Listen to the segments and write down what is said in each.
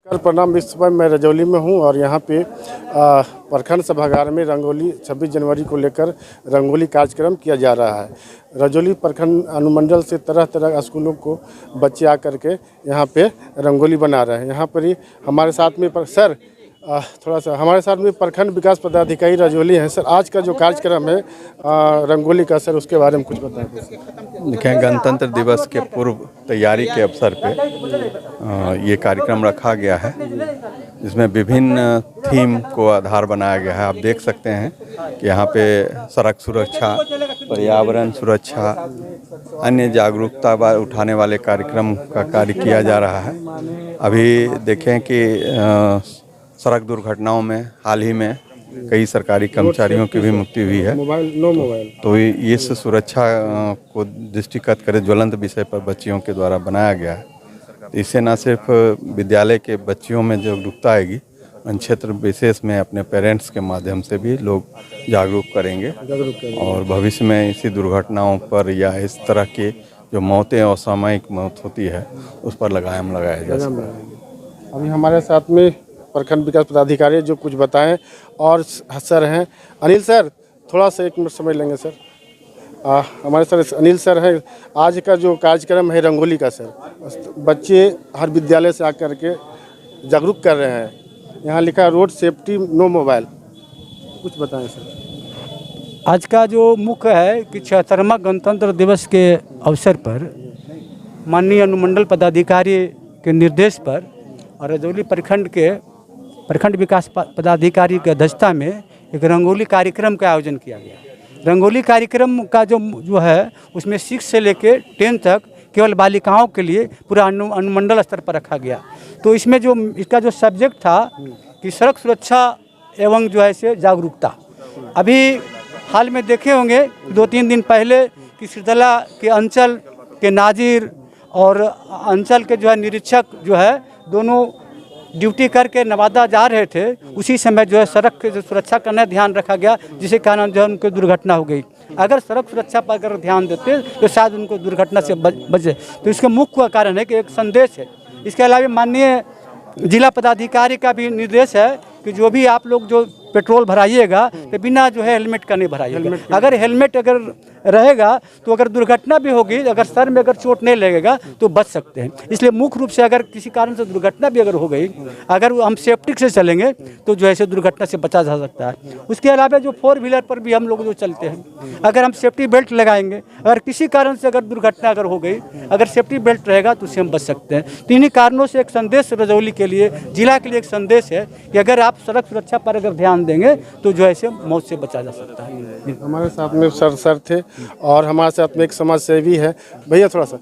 प्रणाम। इस समय मैं रजौली में हूँ और यहाँ पे प्रखंड सभागार में रंगोली 26 जनवरी को लेकर रंगोली कार्यक्रम किया जा रहा है। रजौली प्रखंड अनुमंडल से तरह तरह स्कूलों को बच्चे आकर के यहाँ पे रंगोली बना रहे हैं। यहाँ पर ही हमारे साथ में हमारे साथ में प्रखंड विकास पदाधिकारी रजौली हैं। सर, आज का जो कार्यक्रम है रंगोली का, सर उसके बारे में कुछ बताएं। देखें, गणतंत्र दिवस के पूर्व तैयारी के अवसर पे ये कार्यक्रम रखा गया है, जिसमें विभिन्न थीम को आधार बनाया गया है। आप देख सकते हैं कि यहाँ पे सड़क सुरक्षा, पर्यावरण सुरक्षा, अन्य जागरूकता उठाने वाले कार्यक्रम का कार्य किया जा रहा है। अभी देखें कि सड़क दुर्घटनाओं में हाल ही में कई सरकारी कर्मचारियों की भी मृत्यु हुई है। तो इस सुरक्षा को दृष्टिगत करे ज्वलंत विषय पर बच्चियों के द्वारा बनाया गया है। तो इससे न सिर्फ विद्यालय के बच्चियों में जागरूकता आएगी, अन्य क्षेत्र विशेष में अपने पेरेंट्स के माध्यम से भी लोग जागरूक करेंगे और भविष्य में इसी दुर्घटनाओं पर या इस तरह के जो मौतें असामयिक मौत होती है उस पर लगाम लगाया जा सकता है। अभी हमारे साथ में प्रखंड विकास पदाधिकारी जो कुछ बताएं और सर हैं अनिल सर, थोड़ा सा 1 मिनट समझ लेंगे सर। हमारे सर अनिल सर हैं। आज का जो कार्यक्रम है रंगोली का, सर बच्चे हर विद्यालय से आकर के जागरूक कर रहे हैं। यहाँ लिखा है रोड सेफ्टी नो मोबाइल, कुछ बताएं सर। आज का जो मुख्य है कि 76वां गणतंत्र दिवस के अवसर पर माननीय अनुमंडल पदाधिकारी के निर्देश पर और रजौली प्रखंड विकास पदाधिकारी की अध्यक्षता में एक रंगोली कार्यक्रम का आयोजन किया गया। रंगोली कार्यक्रम का जो है उसमें 6 से लेकर 10 तक केवल बालिकाओं के लिए पूरा अनुमंडल स्तर पर रखा गया। तो इसमें जो इसका जो सब्जेक्ट था कि सड़क सुरक्षा एवं जो है से जागरूकता। अभी हाल में देखे होंगे 2-3 दिन पहले कि सिरदला के अंचल के नाजिर और अंचल के जो है निरीक्षक जो है दोनों ड्यूटी करके नवादा जा रहे थे। उसी समय जो है सड़क की सुरक्षा का ध्यान रखा गया, जिसके कारण जो है उनको दुर्घटना हो गई। अगर सड़क सुरक्षा पर अगर ध्यान देते तो शायद उनको दुर्घटना से बचे। तो इसका मुख्य कारण है कि एक संदेश है। इसके अलावा माननीय जिला पदाधिकारी का भी निर्देश है कि जो भी आप लोग जो पेट्रोल भराइएगा तो बिना जो है हेलमेट का नहीं भराइएगा। अगर हेलमेट अगर रहेगा तो अगर दुर्घटना भी होगी, अगर सर में अगर चोट नहीं लगेगा तो बच सकते हैं। इसलिए मुख्य रूप से अगर किसी कारण से दुर्घटना भी अगर हो गई, अगर हम सेफ्टी से चलेंगे तो जो है दुर्घटना से बचा जा सकता है। उसके अलावा जो 4 व्हीलर पर भी हम लोग जो चलते हैं, अगर हम सेफ्टी बेल्ट लगाएंगे, अगर किसी कारण से अगर दुर्घटना अगर हो गई, अगर सेफ्टी बेल्ट रहेगा तो उससे हम बच सकते हैं। तो इन्हीं कारणों से एक संदेश रजौली के लिए, जिला के लिए एक संदेश है कि अगर आप सड़क सुरक्षा पर अगर ध्यान देंगे तो जो है मौत से बचा जा सकता है। हमारे साथ में सर थे और हमारे साथ में एक समाज सेवी है। भैया थोड़ा सा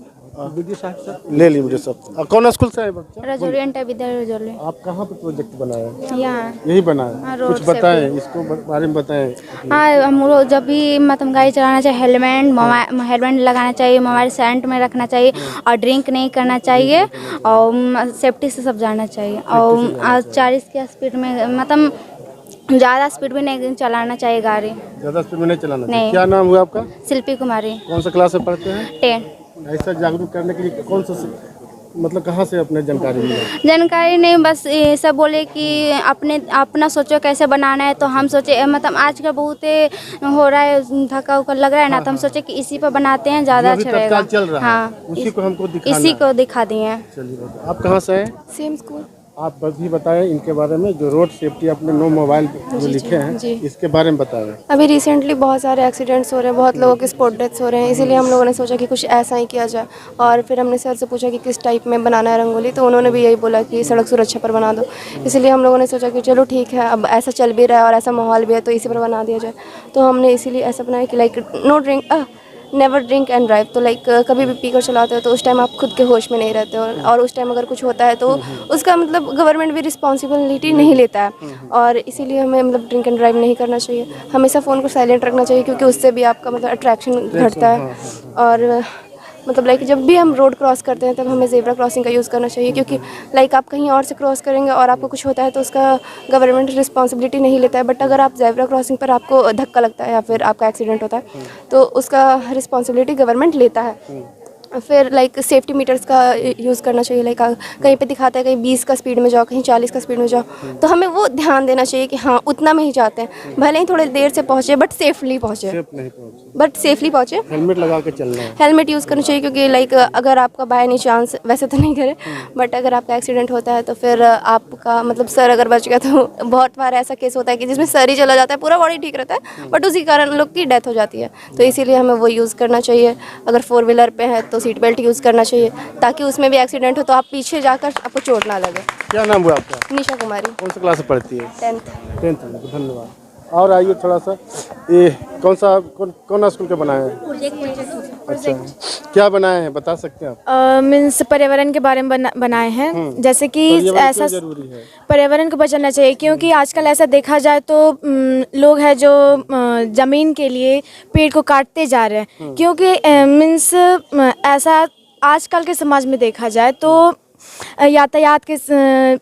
ले ली मुझे सब। कौन स्कूल से है बच्चा? रजौली विद्यालय रजौली। आप कहाँ पे प्रोजेक्ट बनाया है? यहाँ यही बनाया। कुछ बताएं इसको बारे में बताएं। हाँ, हम लोग जब भी मतलब गाड़ी चलाना चाहिए हेलमेट लगाना चाहिए, मोबाइल साइलेंट में रखना चाहिए और ड्रिंक नहीं करना चाहिए और सेफ्टी से सब जाना चाहिए। और 40 की स्पीड में मतलब ज़्यादा स्पीड में नहीं चलाना चाहिए गाड़ी। ज़्यादा स्पीड में नहीं चलाना चाहिए। क्या नाम हुआ आपका? शिल्पी कुमारी। कौन सा क्लास में पढ़ते हैं? 10। ऐसा जागरूक करने के लिए कौन सा मतलब कहाँ से अपने जानकारी मिला? जानकारी नहीं, बस ये सब बोले कि अपना सोचो कैसे बनाना है। तो हम सोचे मतलब आज का बहुत हो रहा है, थका उका लग रहा है ना, तो हम सोचे कि इसी पर बनाते हैं, ज़्यादा अच्छा रहेगा। हाँ, उसी को हमको दिखाना, इसी को दिखा दिए। चलिए, आप कहाँ से हैं? Same school. आप भी बताएं इनके बारे में, जो रोड सेफ्टी अपने नो मोबाइल जो लिखे हैं इसके बारे में बताएं। अभी रिसेंटली बहुत सारे एक्सीडेंट्स हो रहे हैं, बहुत लोगों के स्पॉट डेथ्स हो रहे हैं, इसीलिए हम लोगों ने सोचा कि कुछ ऐसा ही किया जाए। और फिर हमने सर से पूछा कि किस टाइप में बनाना है रंगोली, तो उन्होंने भी यही बोला कि सड़क सुरक्षा पर बना दो। इसलिए हम लोगों ने सोचा कि चलो ठीक है, अब ऐसा चल भी रहा है और ऐसा माहौल भी है तो इसी पर बना दिया जाए। तो हमने इसीलिए ऐसा बनाया कि like no drink, never drink and drive. तो लाइक कभी भी पीकर चलाते हो तो उस टाइम आप खुद के होश में नहीं रहते हो, और उस टाइम अगर कुछ होता है तो उसका मतलब गवर्नमेंट भी रिस्पॉन्सिबिलिटी नहीं लेता है। और इसीलिए हमें मतलब ड्रिंक एंड ड्राइव नहीं करना चाहिए। हमेशा फ़ोन को साइलेंट रखना चाहिए, क्योंकि उससे भी आपका मतलब अट्रैक्शन घटता है। और मतलब लाइक जब भी हम रोड क्रॉस करते हैं तब हमें ज़ेब्रा क्रॉसिंग का यूज़ करना चाहिए, क्योंकि लाइक आप कहीं और से क्रॉस करेंगे और आपको कुछ होता है तो उसका गवर्नमेंट रिस्पॉन्सिबिलिटी नहीं लेता है। बट अगर आप ज़ेब्रा क्रॉसिंग पर आपको धक्का लगता है या फिर आपका एक्सीडेंट होता है तो उसका रिस्पॉन्सिबिलिटी गवर्नमेंट लेता है। फिर लाइक सेफ्टी मीटर्स का यूज़ करना चाहिए। लाइक कहीं पे दिखाता है कहीं 20 का स्पीड में जाओ, कहीं 40 का स्पीड में जाओ, तो हमें वो ध्यान देना चाहिए कि हाँ उतना में ही जाते हैं, भले ही थोड़ी देर से पहुँचे बट सेफली पहुँचे, सेफ नहीं पहुंचे, बट सेफली पहुँचे। हेलमेट लगा के चलना है। हेलमेट यूज़ करना चाहिए क्योंकि लाइक अगर आपका बाय एनी चांस, वैसे तो नहीं करे, बट अगर आपका एक्सीडेंट होता है तो फिर आपका मतलब सर अगर बच गया तो बहुत बार ऐसा केस होता है कि जिसमें सर ही चला जाता है, पूरा बॉडी ठीक रहता है बट उसी कारण लोग की डेथ हो जाती है। तो इसीलिए हमें वो यूज़ करना चाहिए। अगर 4 व्हीलर पे है तो सीट बेल्ट यूज़ करना चाहिए ताकि उसमें भी एक्सीडेंट हो तो आप पीछे जाकर आपको चोट ना लगे। क्या नाम हुआ आपका? निशा कुमारी, कौन सा क्लास में पढ़ती है? 10th। में। धन्यवाद। और आइए थोड़ा सा, ये कौन स्कूल के बनाए हैं? अच्छा, क्या बनाए हैं बता सकते हैं आप? मीन्स पर्यावरण के बारे में बनाए हैं, जैसे कि पर्यावरण ऐसा क्यों जरूरी है? पर्यावरण को बचाना चाहिए क्योंकि आजकल ऐसा देखा जाए तो लोग हैं जो ज़मीन के लिए पेड़ को काटते जा रहे हैं। क्योंकि मीन्स ऐसा आजकल के समाज में देखा जाए तो यातायात के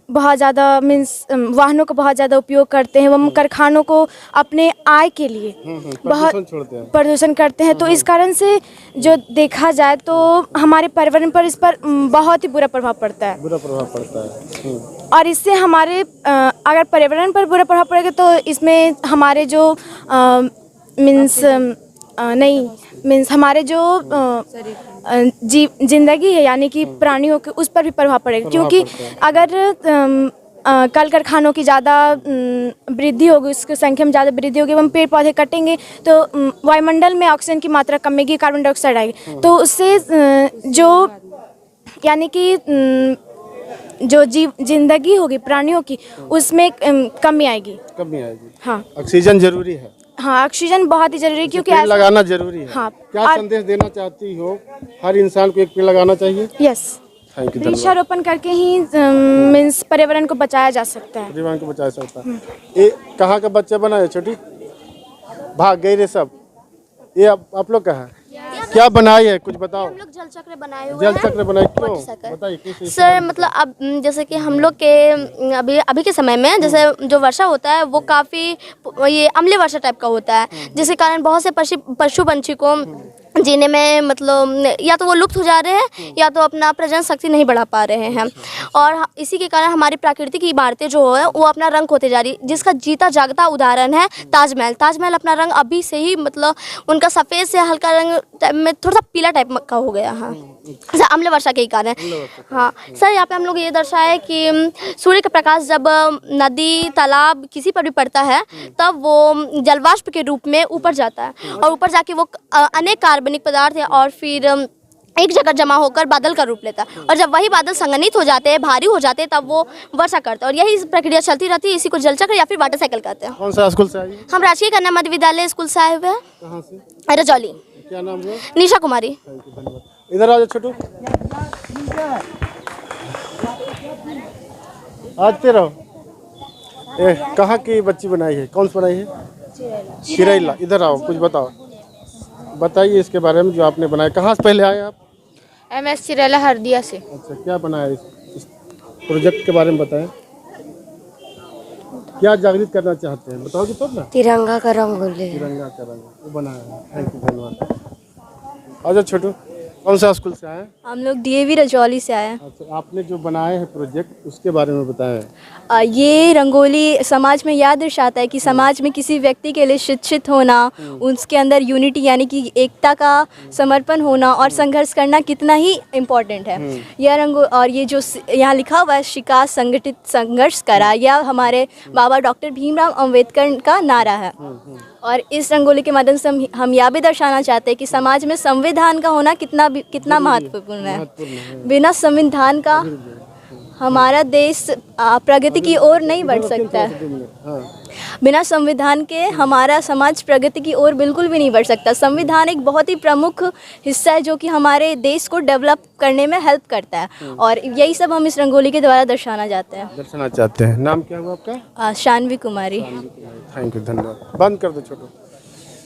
बहुत ज़्यादा मीन्स वाहनों का बहुत ज़्यादा उपयोग करते हैं, एवं कारखानों को अपने आय के लिए बहुत प्रदूषण करते हैं। तो इस कारण से जो देखा जाए तो हमारे पर्यावरण पर इस पर बहुत ही बुरा प्रभाव पड़ता है। बुरा प्रभाव पड़ता है। और इससे हमारे अगर पर्यावरण पर बुरा प्रभाव पड़ेगा तो इसमें हमारे जो मीन्स हमारे जो जिंदगी है यानी कि प्राणियों के उस पर भी प्रभाव पड़ेगा। क्योंकि अगर कल कारखानों की ज़्यादा वृद्धि होगी, उसकी संख्या में ज़्यादा वृद्धि होगी एवं पेड़ पौधे कटेंगे तो वायुमंडल में ऑक्सीजन की मात्रा कमेगी, कार्बन डाइऑक्साइड आएगी, तो उससे जो यानी कि जो जिंदगी होगी प्राणियों की उसमें कमी आएगी। हाँ, ऑक्सीजन जरूरी है। हाँ, ऑक्सीजन बहुत ही जरूरी है क्योंकि पेड़ लगाना जरूरी है। हाँ, क्या संदेश देना चाहती हो? हर इंसान को एक पेड़ लगाना चाहिए। Yes, thank you. वृक्षारोपण करके ही मीन्स पर्यावरण को बचाया जा सकता है। पर्यावरण को बचा सकता है। ये कहाँ का बच्चा बना है? छोटी भाग गई रे सब। ये आप लोग का है? क्या बनाई है कुछ बताओ। हम लोग जल चक्र बनाए हुए हैं। जल चक्र बनाए क्यों बताइए सर? मतलब अब जैसे कि हम लोग के अभी के समय में जैसे जो वर्षा होता है वो काफ़ी ये अम्लीय वर्षा टाइप का होता है, जिसके कारण बहुत से पशु पंछी को जीने में मतलब या तो वो लुप्त हो जा रहे हैं या तो अपना प्रजनन शक्ति नहीं बढ़ा पा रहे हैं। और इसी के कारण हमारी प्राकृतिक की इमारतें जो है वो अपना रंग खोते जा रही, जिसका जीता जागता उदाहरण है ताजमहल। ताजमहल अपना रंग अभी से ही मतलब उनका सफ़ेद से हल्का रंग में थोड़ा सा पीला टाइप का हो गया है, अम्ल वर्षा के कारण। हाँ सर, यहाँ पे हम लोग ये दर्शाया कि सूर्य का प्रकाश जब नदी तालाब किसी पर भी पड़ता है तब वो जलवाष्प के रूप में ऊपर जाता है और ऊपर जाके वो अनेक कार्बनिक पदार्थ है और फिर एक जगह जमा होकर बादल का रूप लेता है। और जब वही बादल संघनित हो जाते हैं, भारी हो जाते हैं, तब वो वर्षा करता है। और यही प्रक्रिया चलती रहती है। इसी को जल चक्र या फिर वाटर साइकिल कहते हैं। कौन सा स्कूल से आई? हम राजकीय कन्या मध्य विद्यालय स्कूल से आए हुए हैं। कहाँ से? रजौली। क्या नाम है? निशा कुमारी। इधर आ जाओ छोटू, आते रहो। कहाँ की बच्ची बनाई है? कौन सी बनाई है? चिरैला। इधर आओ, कुछ बताओ, बताइए इसके बारे में जो आपने बनाया। कहाँ से पहले आए आप? MS चिरैला हरदिया से। अच्छा, क्या बनाया इस प्रोजेक्ट के बारे में बताएं। क्या जागृत करना चाहते हैं बताओगे तब ना। तिरंगा का रंगोली। तिरंगा का रंग वो बनाया है। थैंक यू, धन्यवाद। अच्छा छोटू, कौन सा स्कूल से आए? हम लोग DAV रजौली से आए हैं। अच्छा, आपने जो बनाए हैं प्रोजेक्ट उसके बारे में बताएं। ये रंगोली समाज में याद दर्शाता है कि समाज में किसी व्यक्ति के लिए शिक्षित होना, उसके अंदर यूनिटी यानी कि एकता का समर्पण होना और संघर्ष करना कितना ही इम्पोर्टेंट है। यह और ये जो यहाँ लिखा हुआ है शिका संगठित संघर्ष करा, यह हमारे बाबा डॉक्टर भीमराव अंबेडकर का नारा है। और इस रंगोली के माध्यम से हम यह भी दर्शाना चाहते हैं कि समाज में संविधान का होना कितना महत्वपूर्ण है। बिना संविधान का हमारा देश प्रगति की ओर नहीं बढ़ सकता है। बिना संविधान के हमारा समाज प्रगति की ओर बिल्कुल भी नहीं बढ़ सकता। संविधान एक बहुत ही प्रमुख हिस्सा है जो कि हमारे देश को डेवलप करने में हेल्प करता है और यही सब हम इस रंगोली के द्वारा दर्शाना चाहते हैं। नाम क्या हुआ आपका? शानवी कुमारी। थैंक यू, धन्यवाद। बंद कर दो छोटू।